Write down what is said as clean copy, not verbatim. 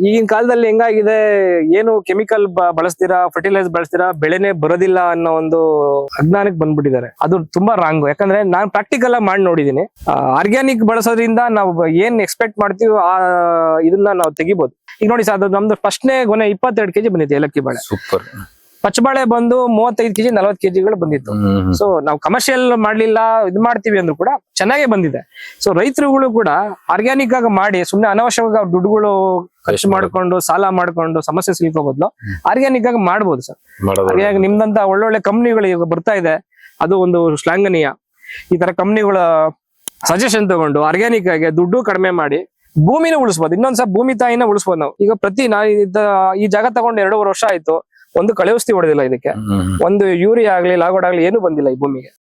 ಈಗಿನ ಕಾಲದಲ್ಲಿ ಹೆಂಗಾಗಿದೆ, ಏನು ಕೆಮಿಕಲ್ ಬಳಸ್ತೀರಾ, ಫರ್ಟಿಲೈಸರ್ ಬಳಸ್ತೀರಾ, ಬೆಳೆನೆ ಬರೋದಿಲ್ಲ ಅನ್ನೋ ಒಂದು ಅಜ್ಞಾನಕ್ಕೆ ಬಂದ್ಬಿಟ್ಟಿದ್ದಾರೆ. ಅದು ತುಂಬಾ ರಾಂಗ್. ಯಾಕಂದ್ರೆ ನಾನು ಪ್ರಾಕ್ಟಿಕಲ್ ಆಗಿ ಮಾಡಿ ನೋಡಿದೀನಿ. ಆರ್ಗ್ಯಾನಿಕ್ ಬಳಸೋದ್ರಿಂದ ನಾವು ಏನ್ ಎಕ್ಸ್ಪೆಕ್ಟ್ ಮಾಡ್ತೀವಿ ಇದನ್ನ ನಾವು ತೆಗಿಬಹುದು. ಈಗ ನೋಡಿ ಸರ್, ಅದು ನಮ್ದು ಫಸ್ಟ್ನೇ ಗೊನೆ 22 kg ಬಂದಿತ್ತು ಏಲಕ್ಕಿ ಬಾಳೆ. ಸೂಪರ್. ಪಚ್ಚಬಾಳೆ ಬಂದು 35 kg 40 kg ಬಂದಿತ್ತು. ಸೊ ನಾವು ಕಮರ್ಷಿಯಲ್ ಮಾಡ್ಲಿಲ್ಲ, ಇದು ಮಾಡ್ತೀವಿ ಅಂದ್ರೂ ಕೂಡ ಚೆನ್ನಾಗೇ ಬಂದಿದೆ. ಸೊ ರೈತರುಗಳು ಕೂಡ ಆರ್ಗ್ಯಾನಿಕ್ ಆಗಿ ಮಾಡಿ ಸುಮ್ನೆ ಅನವಶ್ಯಕ ದುಡ್ಡುಗಳು ಖರ್ಚು ಮಾಡ್ಕೊಂಡು ಸಾಲ ಮಾಡ್ಕೊಂಡು ಸಮಸ್ಯೆ ಸಿಲ್ಕೋ ಬದಲು ಆರ್ಗ್ಯಾನಿಕ್ ಆಗಿ ಮಾಡ್ಬೋದು ಸರ್. ಹಾಗಾಗಿ ನಿಮ್ದಂತ ಒಳ್ಳೊಳ್ಳೆ ಕಂಪ್ನಿಗಳು ಈಗ ಬರ್ತಾ ಇದೆ, ಅದು ಒಂದು ಶ್ಲಾಘನೀಯ. ಈ ತರ ಕಂಪ್ನಿಗಳ ಸಜೆಷನ್ ತಗೊಂಡು ಆರ್ಗ್ಯಾನಿಕ್ ಆಗಿ ದುಡ್ಡು ಕಡಿಮೆ ಮಾಡಿ ಭೂಮಿನ ಉಳಿಸ್ಬೋದು. ಇನ್ನೊಂದ್ಸಲ ಭೂಮಿ ತಾಯಿನ ಉಳಿಸ್ಬೋದು ನಾವು. ಈಗ ಈ ಜಾಗ ತಗೊಂಡು 2.5 ವರ್ಷ ಆಯ್ತು, ಒಂದು ಕಳೆ ಔಷಧಿ ಹೊಡೆದಿಲ್ಲ ಇದಕ್ಕೆ, ಒಂದು ಯೂರಿಯಾ ಆಗ್ಲಿ ಲಾಗೋಡ್ ಆಗ್ಲಿ ಏನು ಬಂದಿಲ್ಲ ಈ ಭೂಮಿಗೆ.